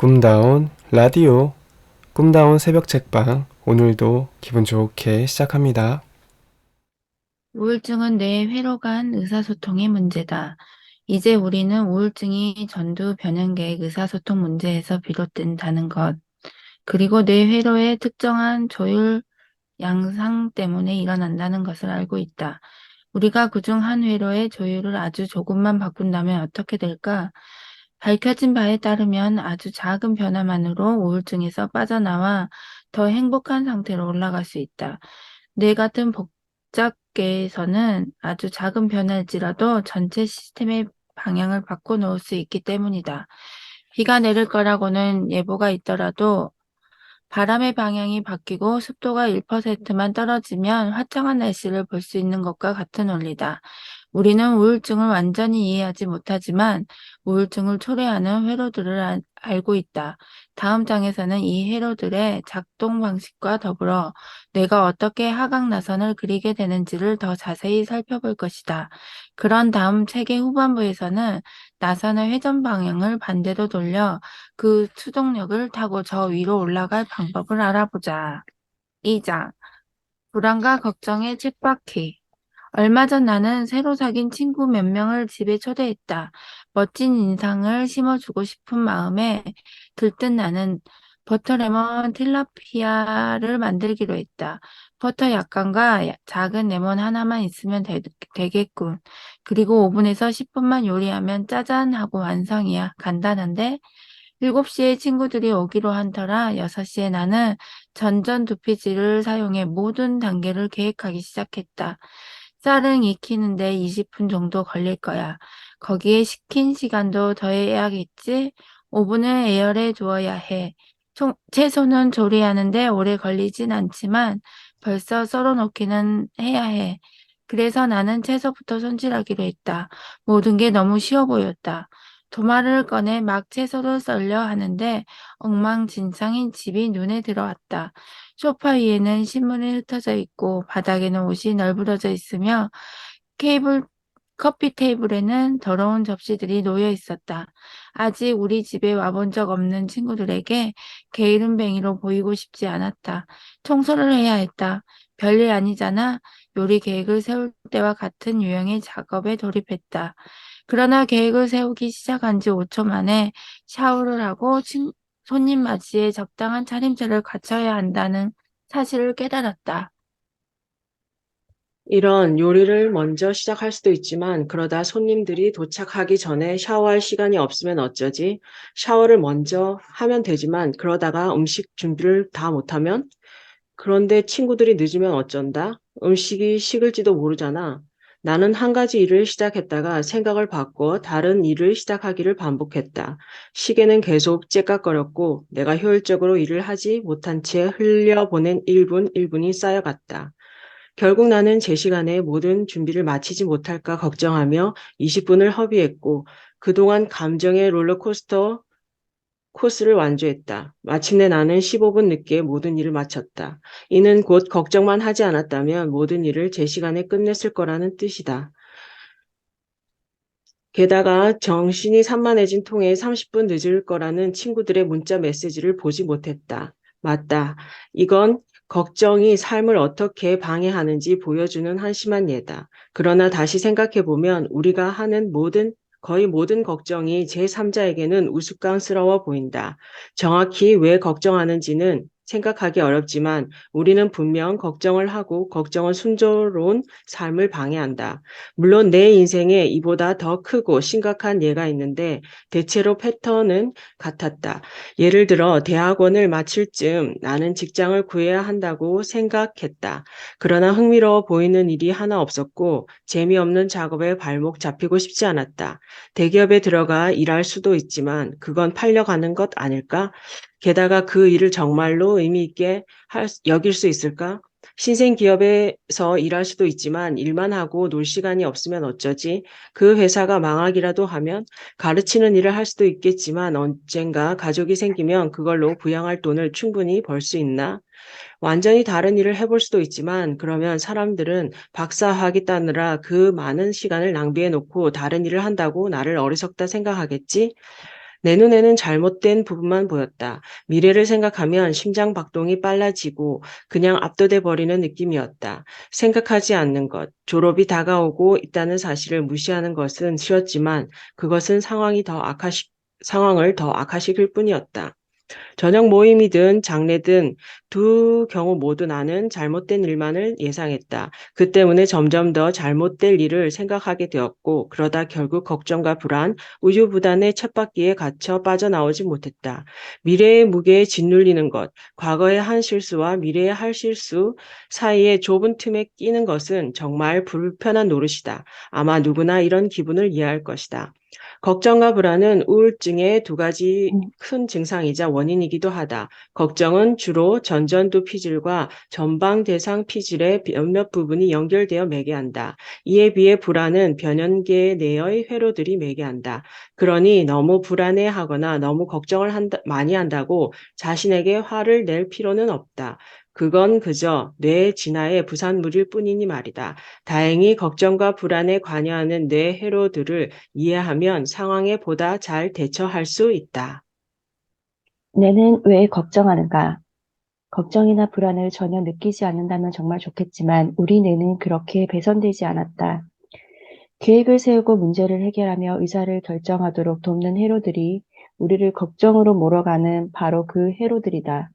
꿈다운 라디오, 꿈다운 새벽 책방, 오늘도 기분 좋게 시작합니다. 우울증은 뇌 회로 간 의사소통의 문제다. 이제 우리는 우울증이 전두 변형계획 의사소통 문제에서 비롯된다는 것, 그리고 뇌 회로의 특정한 조율 양상 때문에 일어난다는 것을 알고 있다. 우리가 그중 한 회로의 조율을 아주 조금만 바꾼다면 어떻게 될까? 밝혀진 바에 따르면 아주 작은 변화만으로 우울증에서 빠져나와 더 행복한 상태로 올라갈 수 있다. 뇌 같은 복잡계에서는 아주 작은 변화일지라도 전체 시스템의 방향을 바꿔놓을 수 있기 때문이다. 비가 내릴 거라고는 예보가 있더라도 바람의 방향이 바뀌고 습도가 1%만 떨어지면 화창한 날씨를 볼 수 있는 것과 같은 원리다. 우리는 우울증을 완전히 이해하지 못하지만 우울증을 초래하는 회로들을 알고 있다. 다음 장에서는 이 회로들의 작동 방식과 더불어 뇌가 어떻게 하강 나선을 그리게 되는지를 더 자세히 살펴볼 것이다. 그런 다음 책의 후반부에서는 나선의 회전 방향을 반대로 돌려 그 추동력을 타고 저 위로 올라갈 방법을 알아보자. 2장. 불안과 걱정의 쳇바퀴. 얼마 전 나는 새로 사귄 친구 몇 명을 집에 초대했다. 멋진 인상을 심어주고 싶은 마음에 들뜬 나는 버터 레몬 틸라피아를 만들기로 했다. 버터 약간과 작은 레몬 하나만 있으면 되겠군. 그리고 오븐에서 10분만 요리하면 짜잔 하고 완성이야. 간단한데? 7시에 친구들이 오기로 한 터라 6시에 나는 전전두피질을 사용해 모든 단계를 계획하기 시작했다. 쌀은 익히는데 20분 정도 걸릴 거야. 거기에 식힌 시간도 더해야겠지? 오븐은 에어에 두어야 해. 채소는 조리하는데 오래 걸리진 않지만 벌써 썰어 놓기는 해야 해. 그래서 나는 채소부터 손질하기로 했다. 모든 게 너무 쉬워 보였다. 도마를 꺼내 막 채소를 썰려 하는데 엉망진창인 집이 눈에 들어왔다. 소파 위에는 신문이 흩어져 있고 바닥에는 옷이 널브러져 있으며 케이블 커피 테이블에는 더러운 접시들이 놓여 있었다. 아직 우리 집에 와본 적 없는 친구들에게 게으름뱅이로 보이고 싶지 않았다. 청소를 해야 했다. 별일 아니잖아. 요리 계획을 세울 때와 같은 유형의 작업에 돌입했다. 그러나 계획을 세우기 시작한 지 5초 만에 샤워를 하고 손님 맞이에 적당한 차림새를 갖춰야 한다는 사실을 깨달았다. 이런 요리를 먼저 시작할 수도 있지만 그러다 손님들이 도착하기 전에 샤워할 시간이 없으면 어쩌지? 샤워를 먼저 하면 되지만 그러다가 음식 준비를 다 못하면? 그런데 친구들이 늦으면 어쩐다? 음식이 식을지도 모르잖아. 나는 한 가지 일을 시작했다가 생각을 바꿔 다른 일을 시작하기를 반복했다. 시계는 계속 째깍거렸고 내가 효율적으로 일을 하지 못한 채 흘려보낸 1분이 쌓여갔다. 결국 나는 제 시간에 모든 준비를 마치지 못할까 걱정하며 20분을 허비했고 그동안 감정의 롤러코스터 코스를 완주했다. 마침내 나는 15분 늦게 모든 일을 마쳤다. 이는 곧 걱정만 하지 않았다면 모든 일을 제 시간에 끝냈을 거라는 뜻이다. 게다가 정신이 산만해진 통에 30분 늦을 거라는 친구들의 문자 메시지를 보지 못했다. 맞다. 이건 걱정이 삶을 어떻게 방해하는지 보여주는 한심한 예다. 그러나 다시 생각해보면 우리가 하는 거의 모든 걱정이 제3자에게는 우스꽝스러워 보인다. 정확히 왜 걱정하는지는 생각하기 어렵지만 우리는 분명 걱정을 하고 걱정은 순조로운 삶을 방해한다. 물론 내 인생에 이보다 더 크고 심각한 예가 있는데 대체로 패턴은 같았다. 예를 들어 대학원을 마칠 즈음 나는 직장을 구해야 한다고 생각했다. 그러나 흥미로워 보이는 일이 하나 없었고 재미없는 작업에 발목 잡히고 싶지 않았다. 대기업에 들어가 일할 수도 있지만 그건 팔려가는 것 아닐까? 게다가 그 일을 정말로 의미 있게 여길 수 있을까? 신생 기업에서 일할 수도 있지만 일만 하고 놀 시간이 없으면 어쩌지? 그 회사가 망하기라도 하면 가르치는 일을 할 수도 있겠지만 언젠가 가족이 생기면 그걸로 부양할 돈을 충분히 벌 수 있나? 완전히 다른 일을 해볼 수도 있지만 그러면 사람들은 박사학위 따느라 그 많은 시간을 낭비해 놓고 다른 일을 한다고 나를 어리석다 생각하겠지? 내 눈에는 잘못된 부분만 보였다. 미래를 생각하면 심장 박동이 빨라지고 그냥 압도돼 버리는 느낌이었다. 생각하지 않는 것, 졸업이 다가오고 있다는 사실을 무시하는 것은 쉬웠지만 그것은 상황을 더 악화시킬 뿐이었다. 저녁 모임이든 장례든 두 경우 모두 나는 잘못된 일만을 예상했다. 그 때문에 점점 더 잘못될 일을 생각하게 되었고, 그러다 결국 걱정과 불안, 우유부단의 쳇바퀴에 갇혀 빠져나오지 못했다. 미래의 무게에 짓눌리는 것, 과거의 한 실수와 미래의 할 실수 사이에 좁은 틈에 끼는 것은 정말 불편한 노릇이다. 아마 누구나 이런 기분을 이해할 것이다. 걱정과 불안은 우울증의 두 가지 큰 증상이자 원인이기도 하다. 걱정은 주로 전전두 피질과 전방 대상 피질의 몇몇 부분이 연결되어 매개한다. 이에 비해 불안은 변연계 내의 회로들이 매개한다. 그러니 너무 불안해하거나 너무 걱정을 많이 한다고 자신에게 화를 낼 필요는 없다. 그건 그저 뇌 진화의 부산물일 뿐이니 말이다. 다행히 걱정과 불안에 관여하는 뇌 회로들을 이해하면 상황에 보다 잘 대처할 수 있다. 내는 왜 걱정하는가? 걱정이나 불안을 전혀 느끼지 않는다면 정말 좋겠지만 우리 뇌는 그렇게 배선되지 않았다. 계획을 세우고 문제를 해결하며 의사를 결정하도록 돕는 회로들이 우리를 걱정으로 몰아가는 바로 그 회로들이다.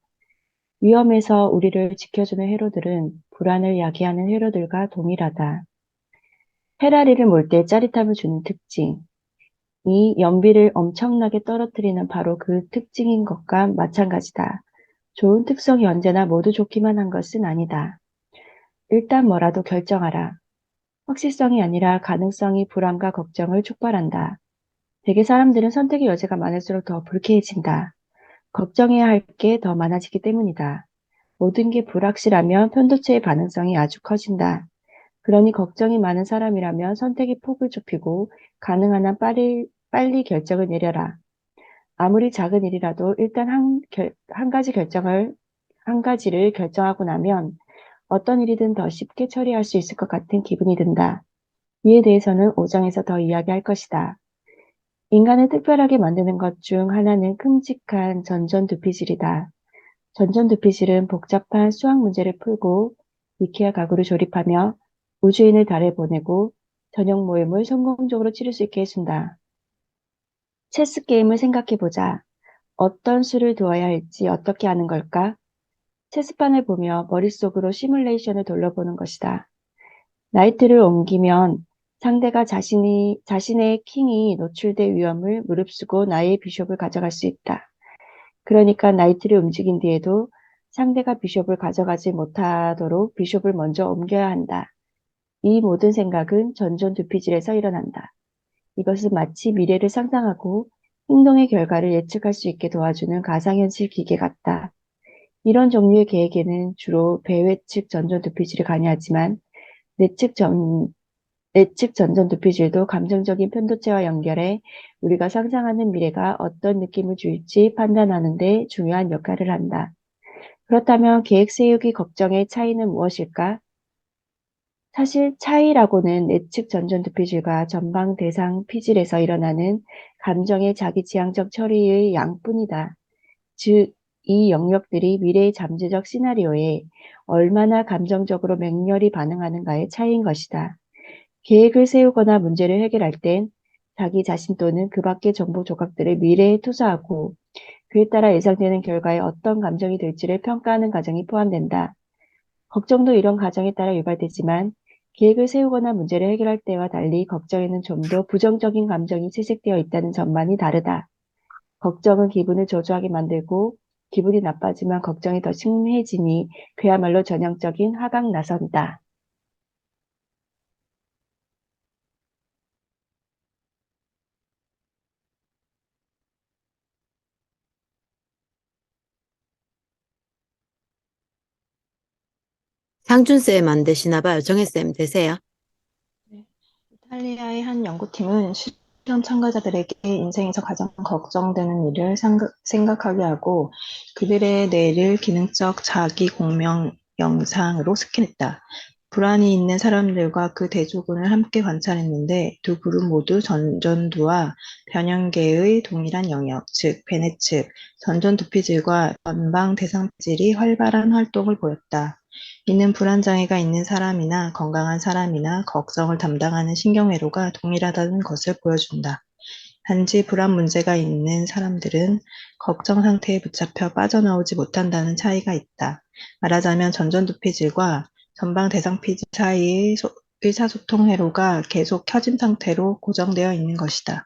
위험에서 우리를 지켜주는 회로들은 불안을 야기하는 회로들과 동일하다. 페라리를 몰 때 짜릿함을 주는 특징. 이 연비를 엄청나게 떨어뜨리는 바로 그 특징인 것과 마찬가지다. 좋은 특성이 언제나 모두 좋기만 한 것은 아니다. 일단 뭐라도 결정하라. 확실성이 아니라 가능성이 불안과 걱정을 촉발한다. 대개 사람들은 선택의 여지가 많을수록 더 불쾌해진다. 걱정해야 할 게 더 많아지기 때문이다. 모든 게 불확실하면 편도체의 반응성이 아주 커진다. 그러니 걱정이 많은 사람이라면 선택의 폭을 좁히고 가능한 한 빨리 결정을 내려라. 아무리 작은 일이라도 일단 한 가지를 결정하고 나면 어떤 일이든 더 쉽게 처리할 수 있을 것 같은 기분이 든다. 이에 대해서는 오정에서 더 이야기할 것이다. 인간을 특별하게 만드는 것 중 하나는 큼직한 전전두피질이다. 전전두피질은 복잡한 수학 문제를 풀고 이케아 가구를 조립하며 우주인을 달에 보내고 저녁 모임을 성공적으로 치를 수 있게 해준다. 체스 게임을 생각해보자. 어떤 수를 두어야 할지 어떻게 하는 걸까? 체스판을 보며 머릿속으로 시뮬레이션을 돌려보는 것이다. 나이트를 옮기면 상대가 자신의 킹이 노출될 위험을 무릅쓰고 나의 비숍을 가져갈 수 있다. 그러니까 나이트를 움직인 뒤에도 상대가 비숍을 가져가지 못하도록 비숍을 먼저 옮겨야 한다. 이 모든 생각은 전전두피질에서 일어난다. 이것은 마치 미래를 상상하고 행동의 결과를 예측할 수 있게 도와주는 가상현실 기계 같다. 이런 종류의 계획에는 주로 배외측 전전두피질이 관여하지만 내측 전전두피질도 감정적인 편도체와 연결해 우리가 상상하는 미래가 어떤 느낌을 줄지 판단하는 데 중요한 역할을 한다. 그렇다면 계획 세우기 걱정의 차이는 무엇일까? 사실 차이라고는 내측 전전두피질과 전방 대상 피질에서 일어나는 감정의 자기지향적 처리의 양뿐이다. 즉, 이 영역들이 미래의 잠재적 시나리오에 얼마나 감정적으로 맹렬히 반응하는가의 차이인 것이다. 계획을 세우거나 문제를 해결할 땐 자기 자신 또는 그 밖의 정보 조각들을 미래에 투사하고 그에 따라 예상되는 결과에 어떤 감정이 될지를 평가하는 과정이 포함된다. 걱정도 이런 과정에 따라 유발되지만 계획을 세우거나 문제를 해결할 때와 달리 걱정에는 좀 더 부정적인 감정이 채색되어 있다는 점만이 다르다. 걱정은 기분을 저조하게 만들고 기분이 나빠지만 걱정이 더 심해지니 그야말로 전형적인 하강 나선이다. 상준쌤 안 되시나 봐요. 정혜쌤 되세요? 네. 이탈리아의 한 연구팀은 실험 참가자들에게 인생에서 가장 걱정되는 일을 생각하게 하고 그들의 뇌를 기능적 자기 공명 영상으로 스캔했다. 불안이 있는 사람들과 그 대조군을 함께 관찰했는데 두 그룹 모두 전전두와 변형계의 동일한 영역, 즉 베네측, 전전두피질과 전방 대상피질이 활발한 활동을 보였다. 이는 불안장애가 있는 사람이나 건강한 사람이나 걱정을 담당하는 신경회로가 동일하다는 것을 보여준다. 단지 불안 문제가 있는 사람들은 걱정 상태에 붙잡혀 빠져나오지 못한다는 차이가 있다. 말하자면 전전두피질과 전방 대상피질 사이의 의사소통 회로가 계속 켜진 상태로 고정되어 있는 것이다.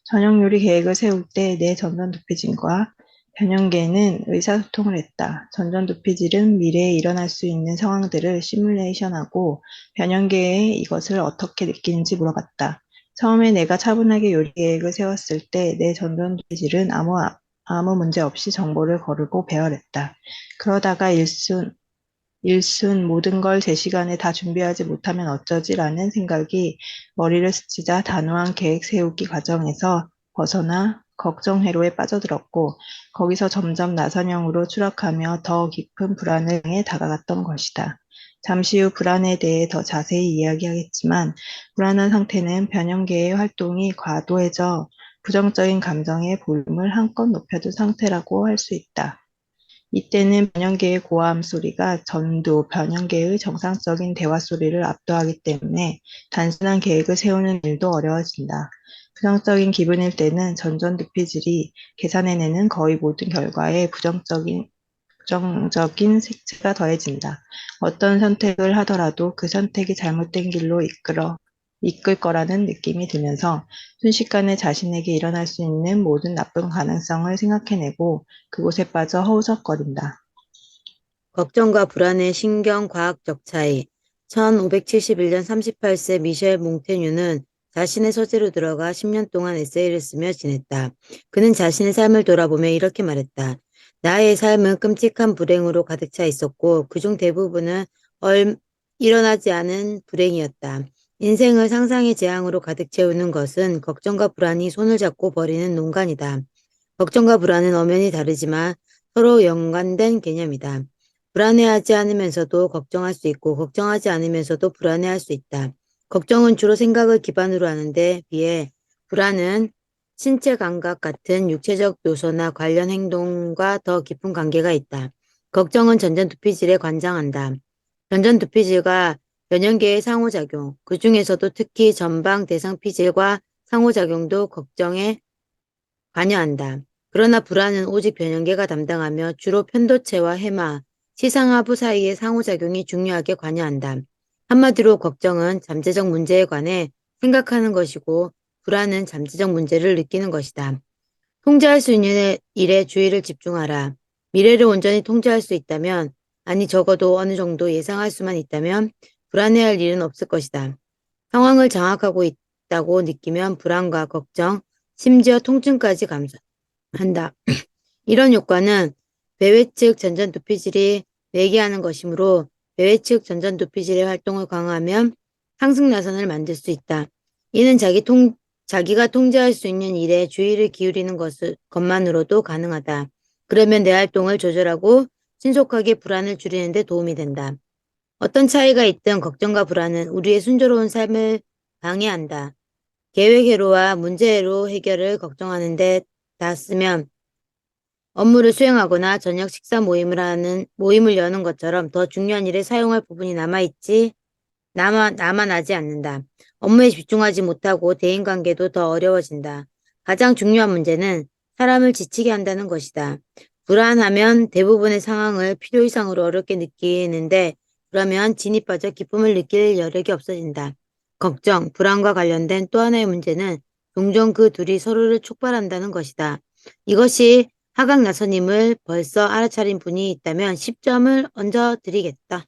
저녁 요리 계획을 세울 때 내 전전두피질과 변형계는 의사소통을 했다. 전전두피질은 미래에 일어날 수 있는 상황들을 시뮬레이션하고 변형계에 이것을 어떻게 느끼는지 물어봤다. 처음에 내가 차분하게 요리 계획을 세웠을 때 내 전전두피질은 아무 문제 없이 정보를 거르고 배열했다. 그러다가 일순 모든 걸 제 시간에 다 준비하지 못하면 어쩌지? 라는 생각이 머리를 스치자 단호한 계획 세우기 과정에서 벗어나 걱정 회로에 빠져들었고 거기서 점점 나선형으로 추락하며 더 깊은 불안을 향해 다가갔던 것이다. 잠시 후 불안에 대해 더 자세히 이야기하겠지만 불안한 상태는 변형계의 활동이 과도해져 부정적인 감정의 볼륨을 한껏 높여둔 상태라고 할 수 있다. 이때는 변형계의 고함 소리가 전두, 변형계의 정상적인 대화 소리를 압도하기 때문에 단순한 계획을 세우는 일도 어려워진다. 부정적인 기분일 때는 전전두피질이 계산해내는 거의 모든 결과에 부정적인 색채가 더해진다. 어떤 선택을 하더라도 그 선택이 잘못된 길로 이끌 거라는 느낌이 들면서 순식간에 자신에게 일어날 수 있는 모든 나쁜 가능성을 생각해내고 그곳에 빠져 허우적거린다. 걱정과 불안의 신경과학적 차이. 1571년 38세 미셸 몽테뉴는 자신의 서재로 들어가 10년 동안 에세이를 쓰며 지냈다. 그는 자신의 삶을 돌아보며 이렇게 말했다. 나의 삶은 끔찍한 불행으로 가득 차 있었고 그중 대부분은 일어나지 않은 불행이었다. 인생을 상상의 재앙으로 가득 채우는 것은 걱정과 불안이 손을 잡고 벌이는 농간이다. 걱정과 불안은 엄연히 다르지만 서로 연관된 개념이다. 불안해하지 않으면서도 걱정할 수 있고 걱정하지 않으면서도 불안해할 수 있다. 걱정은 주로 생각을 기반으로 하는데 비해 불안은 신체 감각 같은 육체적 요소나 관련 행동과 더 깊은 관계가 있다. 걱정은 전전두피질에 관장한다. 전전두피질과 변형계의 상호작용, 그 중에서도 특히 전방 대상피질과 상호작용도 걱정에 관여한다. 그러나 불안은 오직 변형계가 담당하며 주로 편도체와 해마, 시상하부 사이의 상호작용이 중요하게 관여한다. 한마디로 걱정은 잠재적 문제에 관해 생각하는 것이고 불안은 잠재적 문제를 느끼는 것이다. 통제할 수 있는 일에 주의를 집중하라. 미래를 온전히 통제할 수 있다면, 아니 적어도 어느 정도 예상할 수만 있다면 불안해할 일은 없을 것이다. 상황을 장악하고 있다고 느끼면 불안과 걱정, 심지어 통증까지 감소한다. 이런 효과는 배회측 전전두피질이 매개하는 것이므로 배회측 전전두피질의 활동을 강화하면 상승나선을 만들 수 있다. 이는 자기가 통제할 수 있는 일에 주의를 기울이는 것만으로도 가능하다. 그러면 내 활동을 조절하고 신속하게 불안을 줄이는 데 도움이 된다. 어떤 차이가 있든 걱정과 불안은 우리의 순조로운 삶을 방해한다. 계획회로와 문제회로 해결을 걱정하는 데 다 쓰면 업무를 수행하거나 저녁 식사 모임을 여는 것처럼 더 중요한 일에 사용할 부분이 남아나지 않는다. 업무에 집중하지 못하고 대인관계도 더 어려워진다. 가장 중요한 문제는 사람을 지치게 한다는 것이다. 불안하면 대부분의 상황을 필요 이상으로 어렵게 느끼는데 그러면 진이 빠져 기쁨을 느낄 여력이 없어진다. 걱정, 불안과 관련된 또 하나의 문제는 종종 그 둘이 서로를 촉발한다는 것이다. 이것이 하강 나선임을 벌써 알아차린 분이 있다면 10점을 얹어드리겠다.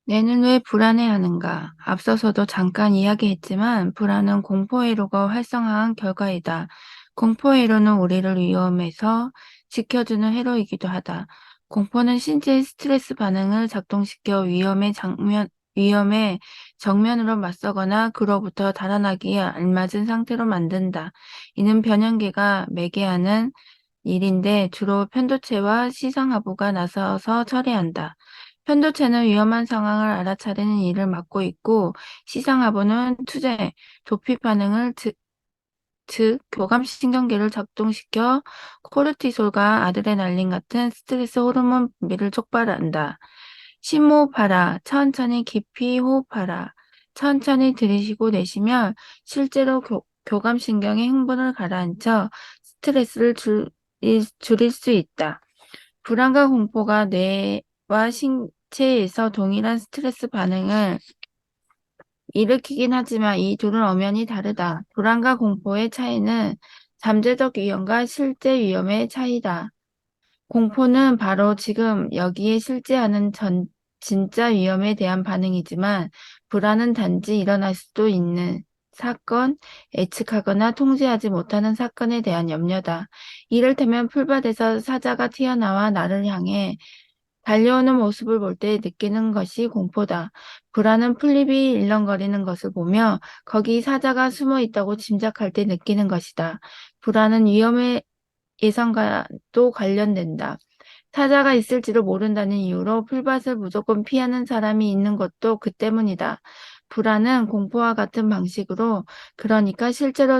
내는 왜 불안해하는가? 앞서서도 잠깐 이야기했지만 불안은 공포회로가 활성화한 결과이다. 공포회로는 우리를 위험에서 지켜주는 회로이기도 하다. 공포는 신체의 스트레스 반응을 작동시켜 위험에 정면으로 맞서거나 그로부터 달아나기에 알맞은 상태로 만든다. 이는 변형계가 매개하는 일인데 주로 편도체와 시상하부가 나서서 처리한다. 편도체는 위험한 상황을 알아차리는 일을 맡고 있고 시상하부는 투제, 도피 반응을 즉 교감신경계를 작동시켜 코르티솔과 아드레날린 같은 스트레스 호르몬 분비를 촉발한다. 심호흡하라. 천천히 깊이 호흡하라. 천천히 들이쉬고 내쉬면 실제로 교감신경의 흥분을 가라앉혀 스트레스를 줄일 수 있다. 불안과 공포가 뇌와 신체에서 동일한 스트레스 반응을 일으키긴 하지만 이 둘은 엄연히 다르다. 불안과 공포의 차이는 잠재적 위험과 실제 위험의 차이다. 공포는 바로 지금 여기에 실제하는 진짜 위험에 대한 반응이지만 불안은 단지 일어날 수도 있는 사건, 예측하거나 통제하지 못하는 사건에 대한 염려다. 이를테면 풀밭에서 사자가 튀어나와 나를 향해 달려오는 모습을 볼 때 느끼는 것이 공포다. 불안은 풀잎이 일렁거리는 것을 보며 거기 사자가 숨어 있다고 짐작할 때 느끼는 것이다. 불안은 위험의 예상과도 관련된다. 사자가 있을지도 모른다는 이유로 풀밭을 무조건 피하는 사람이 있는 것도 그 때문이다. 불안은 공포와 같은 방식으로, 그러니까 실제로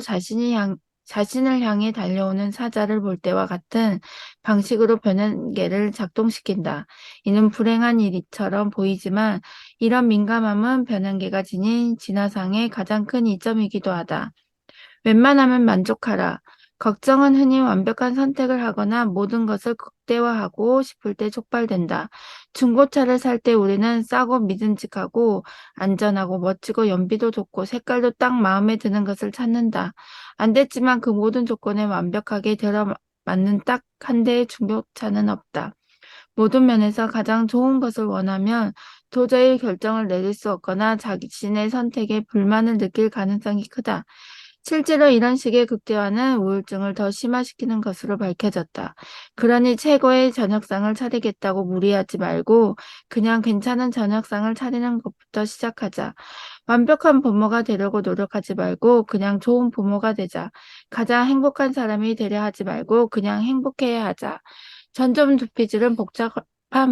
자신을 향해 달려오는 사자를 볼 때와 같은 방식으로 변연계를 작동시킨다. 이는 불행한 일처럼 보이지만 이런 민감함은 변연계가 지닌 진화상의 가장 큰 이점이기도 하다. 웬만하면 만족하라. 걱정은 흔히 완벽한 선택을 하거나 모든 것을 극대화하고 싶을 때 촉발된다. 중고차를 살 때 우리는 싸고 믿음직하고 안전하고 멋지고 연비도 좋고 색깔도 딱 마음에 드는 것을 찾는다. 안 됐지만 그 모든 조건에 완벽하게 들어맞는 딱 한 대의 중고차는 없다. 모든 면에서 가장 좋은 것을 원하면 도저히 결정을 내릴 수 없거나 자신의 선택에 불만을 느낄 가능성이 크다. 실제로 이런 식의 극대화는 우울증을 더 심화시키는 것으로 밝혀졌다. 그러니 최고의 저녁상을 차리겠다고 무리하지 말고 그냥 괜찮은 저녁상을 차리는 것부터 시작하자. 완벽한 부모가 되려고 노력하지 말고 그냥 좋은 부모가 되자. 가장 행복한 사람이 되려 하지 말고 그냥 행복해야 하자. 전점두피질은 복잡한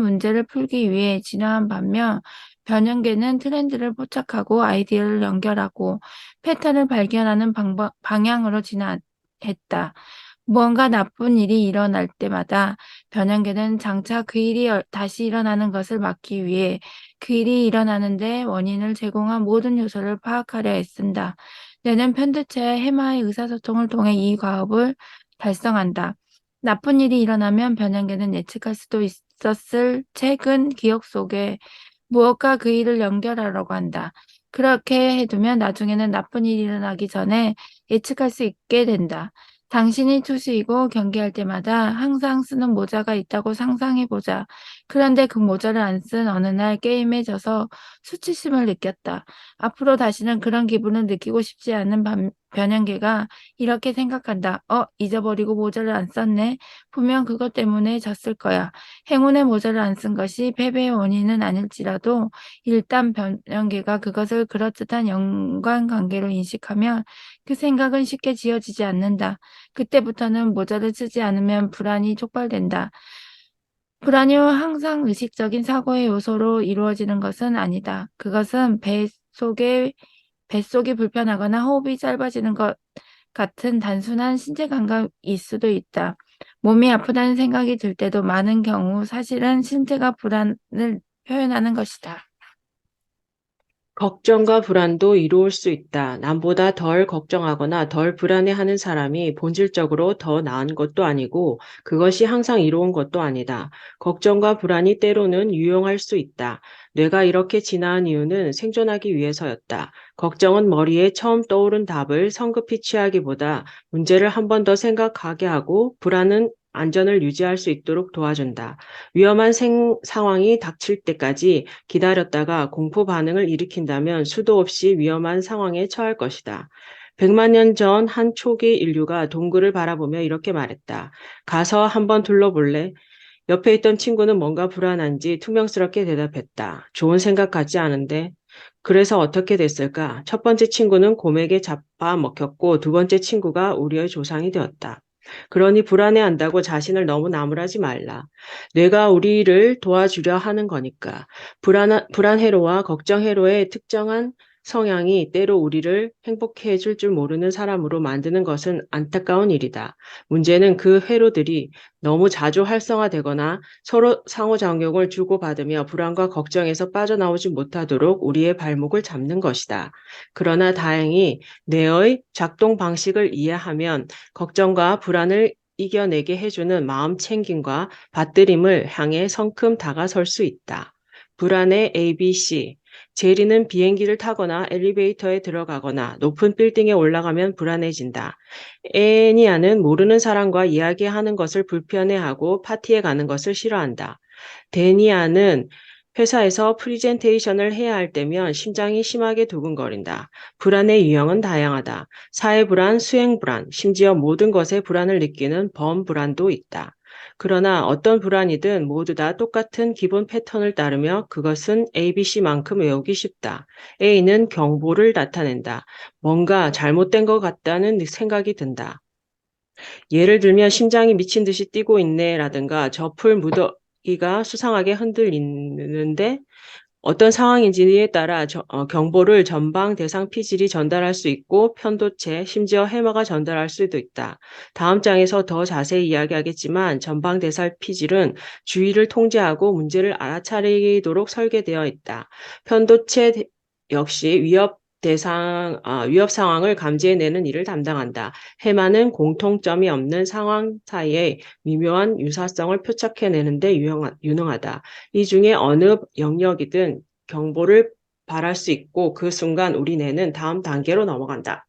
문제를 풀기 위해 진화한 반면 변형계는 트렌드를 포착하고 아이디어를 연결하고 패턴을 발견하는 방향으로 진화했다. 무언가 나쁜 일이 일어날 때마다 변형계는 장차 그 일이 다시 일어나는 것을 막기 위해 그 일이 일어나는데 원인을 제공한 모든 요소를 파악하려 애쓴다. 뇌는 편두체와 해마의 의사소통을 통해 이 과업을 달성한다. 나쁜 일이 일어나면 변형계는 예측할 수도 있었을 최근 기억 속에 무엇과 그 일을 연결하려고 한다. 그렇게 해두면 나중에는 나쁜 일이 일어나기 전에 예측할 수 있게 된다. 당신이 투수이고 경기할 때마다 항상 쓰는 모자가 있다고 상상해보자. 그런데 그 모자를 안 쓴 어느 날 게임에 져서 수치심을 느꼈다. 앞으로 다시는 그런 기분을 느끼고 싶지 않은 변형계가 이렇게 생각한다. 잊어버리고 모자를 안 썼네. 분명 그것 때문에 졌을 거야. 행운의 모자를 안 쓴 것이 패배의 원인은 아닐지라도 일단 변형계가 그것을 그럴듯한 연관관계로 인식하면 그 생각은 쉽게 지어지지 않는다. 그때부터는 모자를 쓰지 않으면 불안이 촉발된다. 불안이 항상 의식적인 사고의 요소로 이루어지는 것은 아니다. 그것은 뱃속이 불편하거나 호흡이 짧아지는 것 같은 단순한 신체 감각일 수도 있다. 몸이 아프다는 생각이 들 때도 많은 경우 사실은 신체가 불안을 표현하는 것이다. 걱정과 불안도 이로울 수 있다. 남보다 덜 걱정하거나 덜 불안해하는 사람이 본질적으로 더 나은 것도 아니고 그것이 항상 이로운 것도 아니다. 걱정과 불안이 때로는 유용할 수 있다. 뇌가 이렇게 진화한 이유는 생존하기 위해서였다. 걱정은 머리에 처음 떠오른 답을 성급히 취하기보다 문제를 한 번 더 생각하게 하고 불안은 안전을 유지할 수 있도록 도와준다. 위험한 상황이 닥칠 때까지 기다렸다가 공포 반응을 일으킨다면 수도 없이 위험한 상황에 처할 것이다. 100만 년 전 한 초기 인류가 동굴을 바라보며 이렇게 말했다. 가서 한번 둘러볼래? 옆에 있던 친구는 뭔가 불안한지 퉁명스럽게 대답했다. 좋은 생각 같지 않은데? 그래서 어떻게 됐을까? 첫 번째 친구는 곰에게 잡아먹혔고 두 번째 친구가 우리의 조상이 되었다. 그러니 불안해한다고 자신을 너무 나무라지 말라. 뇌가 우리를 도와주려 하는 거니까. 불안해로와 걱정해로의 특정한 성향이 때로 우리를 행복해 해줄 줄 모르는 사람으로 만드는 것은 안타까운 일이다. 문제는 그 회로들이 너무 자주 활성화되거나 서로 상호작용을 주고받으며 불안과 걱정에서 빠져나오지 못하도록 우리의 발목을 잡는 것이다. 그러나 다행히 뇌의 작동 방식을 이해하면 걱정과 불안을 이겨내게 해주는 마음 챙김과 받들임을 향해 성큼 다가설 수 있다. 불안의 ABC. 제리는 비행기를 타거나 엘리베이터에 들어가거나 높은 빌딩에 올라가면 불안해진다. 애니아는 모르는 사람과 이야기하는 것을 불편해하고 파티에 가는 것을 싫어한다. 데니아는 회사에서 프리젠테이션을 해야 할 때면 심장이 심하게 두근거린다. 불안의 유형은 다양하다. 사회 불안, 수행 불안, 심지어 모든 것에 불안을 느끼는 범불안도 있다. 그러나 어떤 불안이든 모두 다 똑같은 기본 패턴을 따르며 그것은 ABC만큼 외우기 쉽다. A는 경보를 나타낸다. 뭔가 잘못된 것 같다는 생각이 든다. 예를 들면 심장이 미친 듯이 뛰고 있네라든가 저 풀 무더기가 수상하게 흔들리는데 어떤 상황인지에 따라 경보를 전방 대상 피질이 전달할 수 있고 편도체, 심지어 해마가 전달할 수도 있다. 다음 장에서 더 자세히 이야기하겠지만 전방 대상 피질은 주의를 통제하고 문제를 알아차리도록 설계되어 있다. 편도체 역시 위협 상황을 감지해내는 일을 담당한다. 해마는 공통점이 없는 상황 사이의 미묘한 유사성을 표착해내는데 유능하다. 이 중에 어느 영역이든 경보를 발할 수 있고 그 순간 우리 뇌는 다음 단계로 넘어간다.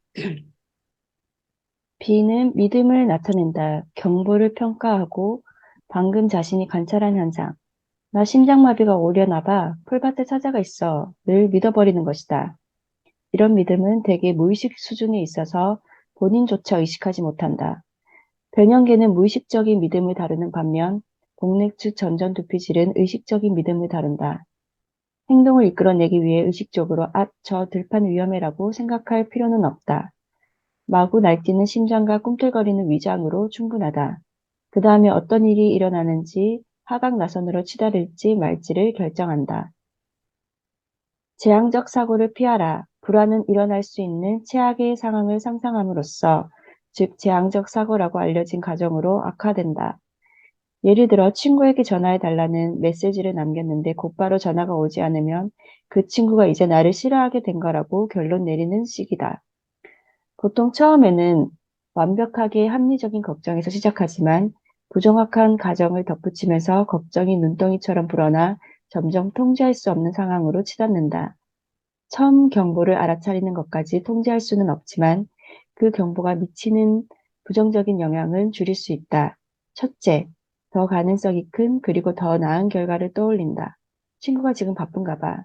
B는 믿음을 나타낸다. 경보를 평가하고 방금 자신이 관찰한 현상. 나 심장마비가 오려나 봐. 풀밭에 사자가 있어. 늘 믿어버리는 것이다. 이런 믿음은 대개 무의식 수준에 있어서 본인조차 의식하지 못한다. 변형계는 무의식적인 믿음을 다루는 반면 복맥 전전두피질은 의식적인 믿음을 다룬다. 행동을 이끌어내기 위해 의식적으로 저 들판 위험해라고 생각할 필요는 없다. 마구 날뛰는 심장과 꿈틀거리는 위장으로 충분하다. 그 다음에 어떤 일이 일어나는지 하강 나선으로 치달을지 말지를 결정한다. 재앙적 사고를 피하라. 불안은 일어날 수 있는 최악의 상황을 상상함으로써, 즉 재앙적 사고라고 알려진 가정으로 악화된다. 예를 들어 친구에게 전화해달라는 메시지를 남겼는데 곧바로 전화가 오지 않으면 그 친구가 이제 나를 싫어하게 된 거라고 결론 내리는 식이다. 보통 처음에는 완벽하게 합리적인 걱정에서 시작하지만 부정확한 가정을 덧붙이면서 걱정이 눈덩이처럼 불어나 점점 통제할 수 없는 상황으로 치닫는다. 처음 경보를 알아차리는 것까지 통제할 수는 없지만 그 경보가 미치는 부정적인 영향은 줄일 수 있다. 첫째, 더 가능성이 큰 그리고 더 나은 결과를 떠올린다. 친구가 지금 바쁜가 봐.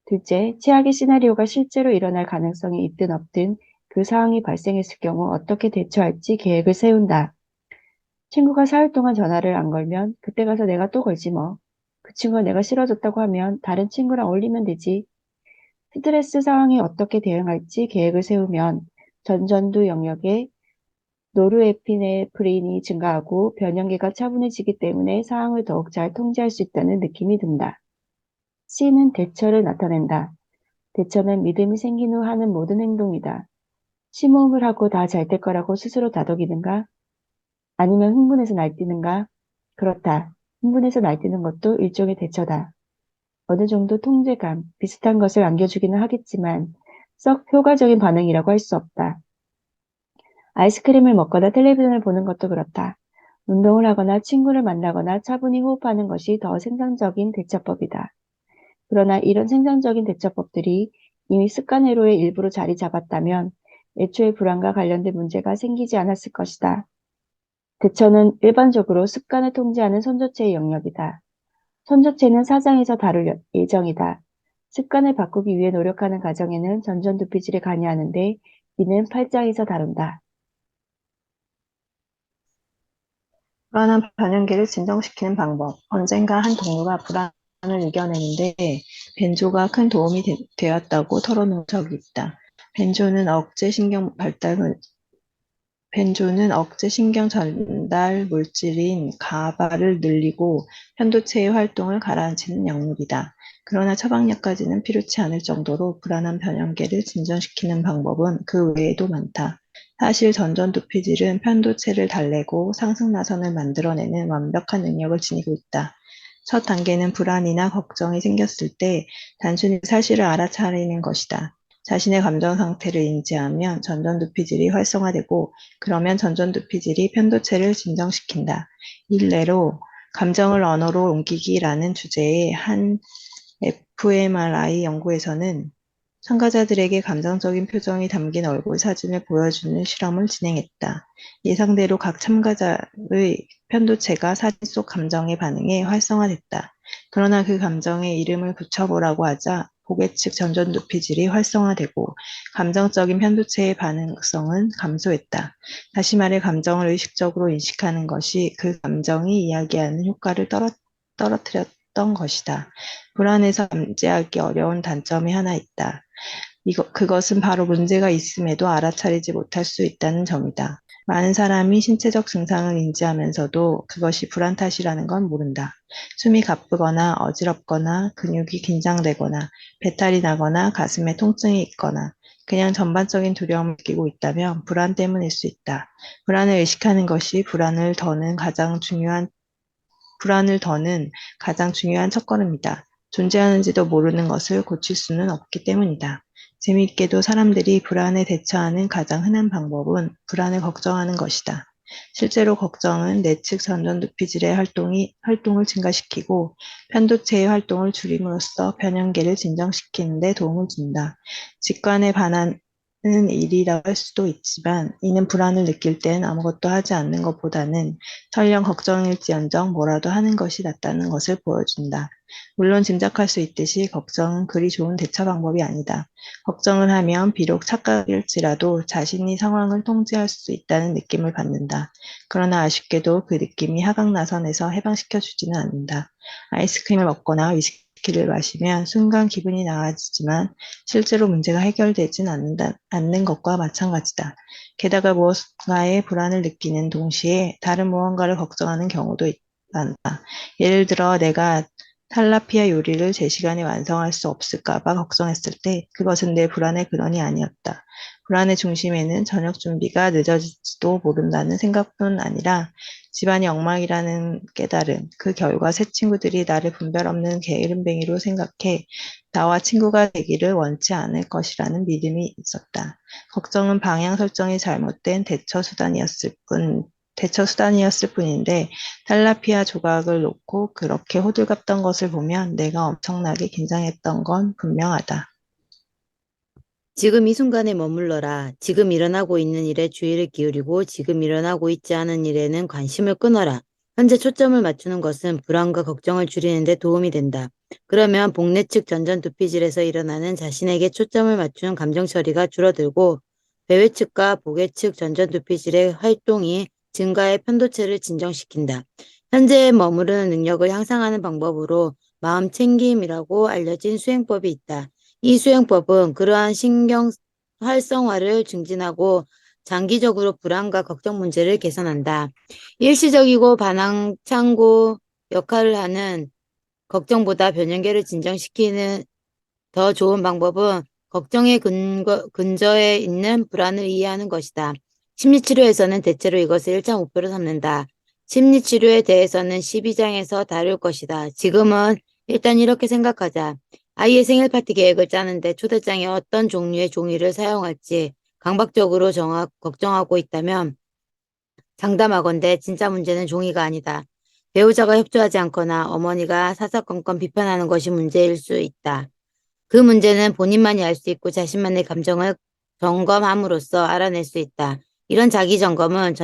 둘째, 최악의 시나리오가 실제로 일어날 가능성이 있든 없든 그 상황이 발생했을 경우 어떻게 대처할지 계획을 세운다. 친구가 사흘 동안 전화를 안 걸면 그때 가서 내가 또 걸지 뭐. 그 친구가 내가 싫어졌다고 하면 다른 친구랑 어울리면 되지. 스트레스 상황에 어떻게 대응할지 계획을 세우면 전전두 영역에 노르에피네프린이 증가하고 변형계가 차분해지기 때문에 상황을 더욱 잘 통제할 수 있다는 느낌이 든다. C는 대처를 나타낸다. 대처는 믿음이 생긴 후 하는 모든 행동이다. 심호흡을 하고 다 잘 될 거라고 스스로 다독이는가? 아니면 흥분해서 날뛰는가? 그렇다. 흥분해서 날뛰는 것도 일종의 대처다. 어느 정도 통제감, 비슷한 것을 안겨주기는 하겠지만 썩 효과적인 반응이라고 할 수 없다. 아이스크림을 먹거나 텔레비전을 보는 것도 그렇다. 운동을 하거나 친구를 만나거나 차분히 호흡하는 것이 더 생산적인 대처법이다. 그러나 이런 생산적인 대처법들이 이미 습관회로의 일부로 자리 잡았다면 애초에 불안과 관련된 문제가 생기지 않았을 것이다. 대처는 일반적으로 습관을 통제하는 선조체의 영역이다. 선조체는 4장에서 다룰 예정이다. 습관을 바꾸기 위해 노력하는 과정에는 전전두피질에 관여하는데 이는 8장에서 다룬다. 불안한 변형계를 진정시키는 방법. 언젠가 한 동료가 불안을 이겨내는데 벤조가 큰 도움이 되었다고 털어놓은 적이 있다. 벤조는 억제 신경 발달을 벤조는 억제 신경 전달 물질인 가바를 늘리고 편도체의 활동을 가라앉히는 약물이다. 그러나 처방약까지는 필요치 않을 정도로 불안한 변형계를 진전시키는 방법은 그 외에도 많다. 사실 전전두피질은 편도체를 달래고 상승나선을 만들어내는 완벽한 능력을 지니고 있다. 첫 단계는 불안이나 걱정이 생겼을 때 단순히 사실을 알아차리는 것이다. 자신의 감정 상태를 인지하면 전전두피질이 활성화되고 그러면 전전두피질이 편도체를 진정시킨다. 일례로 감정을 언어로 옮기기라는 주제의 한 fMRI 연구에서는 참가자들에게 감정적인 표정이 담긴 얼굴 사진을 보여주는 실험을 진행했다. 예상대로 각 참가자의 편도체가 사진 속 감정에 반응해 활성화됐다. 그러나 그 감정에 이름을 붙여보라고 하자 고개 측 전전두피질이 활성화되고 감정적인 편도체의 반응성은 감소했다. 다시 말해 감정을 의식적으로 인식하는 것이 그 감정이 이야기하는 효과를 떨어뜨렸던 것이다. 불안에서 잠재하기 어려운 단점이 하나 있다. 그것은 바로 문제가 있음에도 알아차리지 못할 수 있다는 점이다. 많은 사람이 신체적 증상을 인지하면서도 그것이 불안 탓이라는 건 모른다. 숨이 가쁘거나 어지럽거나 근육이 긴장되거나 배탈이 나거나 가슴에 통증이 있거나 그냥 전반적인 두려움을 느끼고 있다면 불안 때문일 수 있다. 불안을 의식하는 것이 불안을 더는 가장 중요한 첫걸음이다. 존재하는지도 모르는 것을 고칠 수는 없기 때문이다. 재미있게도 사람들이 불안에 대처하는 가장 흔한 방법은 불안을 걱정하는 것이다. 실제로 걱정은 내측 전전두피질의 활동을 증가시키고 편도체의 활동을 줄임으로써 변형계를 진정시키는 데 도움을 준다. 직관에 반하는 일이라고 할 수도 있지만 이는 불안을 느낄 땐 아무것도 하지 않는 것보다는 설령 걱정일지언정 뭐라도 하는 것이 낫다는 것을 보여준다. 물론 짐작할 수 있듯이 걱정은 그리 좋은 대처 방법이 아니다. 걱정을 하면 비록 착각일지라도 자신이 상황을 통제할 수 있다는 느낌을 받는다. 그러나 아쉽게도 그 느낌이 하강나선에서 해방시켜 주지는 않는다. 아이스크림을 먹거나 위스키를 마시면 순간 기분이 나아지지만 실제로 문제가 해결되진 않는 것과 마찬가지다. 게다가 무언가에 불안을 느끼는 동시에 다른 무언가를 걱정하는 경우도 많다. 예를 들어 내가 탈라피아 요리를 제 시간에 완성할 수 없을까 봐 걱정했을 때 그것은 내 불안의 근원이 아니었다. 불안의 중심에는 저녁 준비가 늦어질지도 모른다는 생각뿐 아니라 집안이 엉망이라는 깨달음, 그 결과 새 친구들이 나를 분별 없는 게으름뱅이로 생각해 나와 친구가 되기를 원치 않을 것이라는 믿음이 있었다. 걱정은 방향 설정이 잘못된 대처 수단이었을 뿐인데 탈라피아 조각을 놓고 그렇게 호들갑던 것을 보면 내가 엄청나게 긴장했던 건 분명하다. 지금 이 순간에 머물러라. 지금 일어나고 있는 일에 주의를 기울이고 지금 일어나고 있지 않은 일에는 관심을 끊어라. 현재 초점을 맞추는 것은 불안과 걱정을 줄이는 데 도움이 된다. 그러면 복내 측 전전두피질에서 일어나는 자신에게 초점을 맞추는 감정 처리가 줄어들고 배외 측과 복외 측 전전두피질의 활동이 증가해 편도체를 진정시킨다. 현재에 머무르는 능력을 향상하는 방법으로 마음 챙김이라고 알려진 수행법이 있다. 이 수행법은 그러한 신경 활성화를 증진하고 장기적으로 불안과 걱정 문제를 개선한다. 일시적이고 반항창고 역할을 하는 걱정보다 변형계를 진정시키는 더 좋은 방법은 걱정의 근저에 있는 불안을 이해하는 것이다. 심리치료에서는 대체로 이것을 1차 목표로 삼는다. 심리치료에 대해서는 12장에서 다룰 것이다. 지금은 일단 이렇게 생각하자. 아이의 생일 파티 계획을 짜는데 초대장에 어떤 종류의 종이를 사용할지 강박적으로 걱정하고 있다면 장담하건대 진짜 문제는 종이가 아니다. 배우자가 협조하지 않거나 어머니가 사사건건 비판하는 것이 문제일 수 있다. 그 문제는 본인만이 알 수 있고 자신만의 감정을 점검함으로써 알아낼 수 있다. 이런 자기 점검은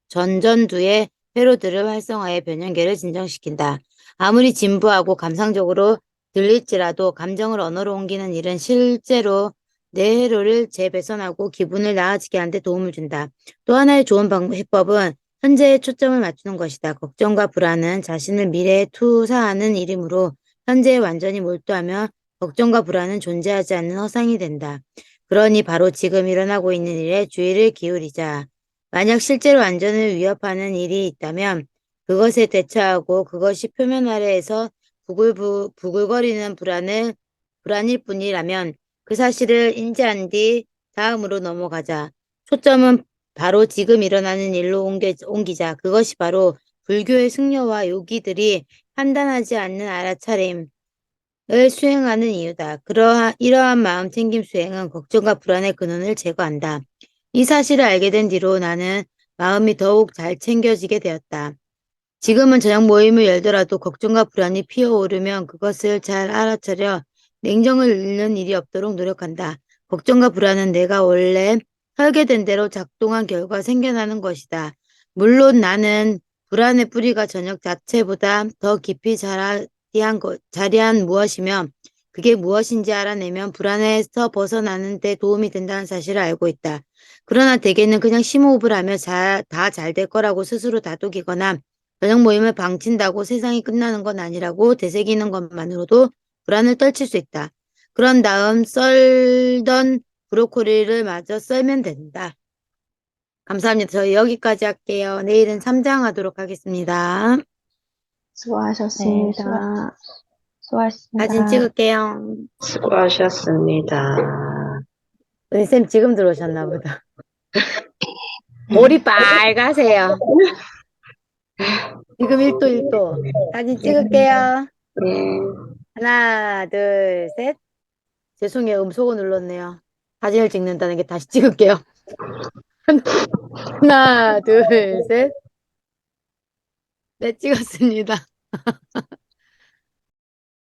전전두의 회로들을 활성화해 변형계를 진정시킨다. 아무리 진부하고 감상적으로 들릴지라도 감정을 언어로 옮기는 일은 실제로 뇌 회로를 재배선하고 기분을 나아지게 하는 데 도움을 준다. 또 하나의 좋은 해법은 현재에 초점을 맞추는 것이다. 걱정과 불안은 자신을 미래에 투사하는 일이므로 현재에 완전히 몰두하며 걱정과 불안은 존재하지 않는 허상이 된다. 그러니 바로 지금 일어나고 있는 일에 주의를 기울이자. 만약 실제로 안전을 위협하는 일이 있다면 그것에 대처하고 그것이 표면 아래에서 부글거리는 불안일 뿐이라면 그 사실을 인지한 뒤 다음으로 넘어가자. 초점은 바로 지금 일어나는 일로 옮기자. 그것이 바로 불교의 승려와 요기들이 판단하지 않는 알아차림을 수행하는 이유다. 이러한 마음챙김 수행은 걱정과 불안의 근원을 제거한다. 이 사실을 알게 된 뒤로 나는 마음이 더욱 잘 챙겨지게 되었다. 지금은 저녁 모임을 열더라도 걱정과 불안이 피어오르면 그것을 잘 알아차려 냉정을 잃는 일이 없도록 노력한다. 걱정과 불안은 내가 원래 설계된 대로 작동한 결과 생겨나는 것이다. 물론 나는 불안의 뿌리가 저녁 자체보다 더 깊이 자리한 무엇이며 그게 무엇인지 알아내면 불안에서 벗어나는 데 도움이 된다는 사실을 알고 있다. 그러나 대개는 그냥 심호흡을 하며 다 잘 될 거라고 스스로 다독이거나 저녁 모임을 방친다고 세상이 끝나는 건 아니라고 되새기는 것만으로도 불안을 떨칠 수 있다. 그런 다음 썰던 브로콜리를 마저 썰면 된다. 감사합니다. 저희 여기까지 할게요. 내일은 3장 하도록 하겠습니다. 수고하셨습니다. 수고하셨습니다. 사진 찍을게요. 수고하셨습니다. 은쌤 지금 들어오셨나 보다. 머리 빨가세요. 지금 1도 1도. 사진 찍을게요. 네. 하나, 둘, 셋. 죄송해요. 음소거 눌렀네요. 사진을 찍는다는 게 다시 찍을게요. 하나, 둘, 셋. 네, 찍었습니다.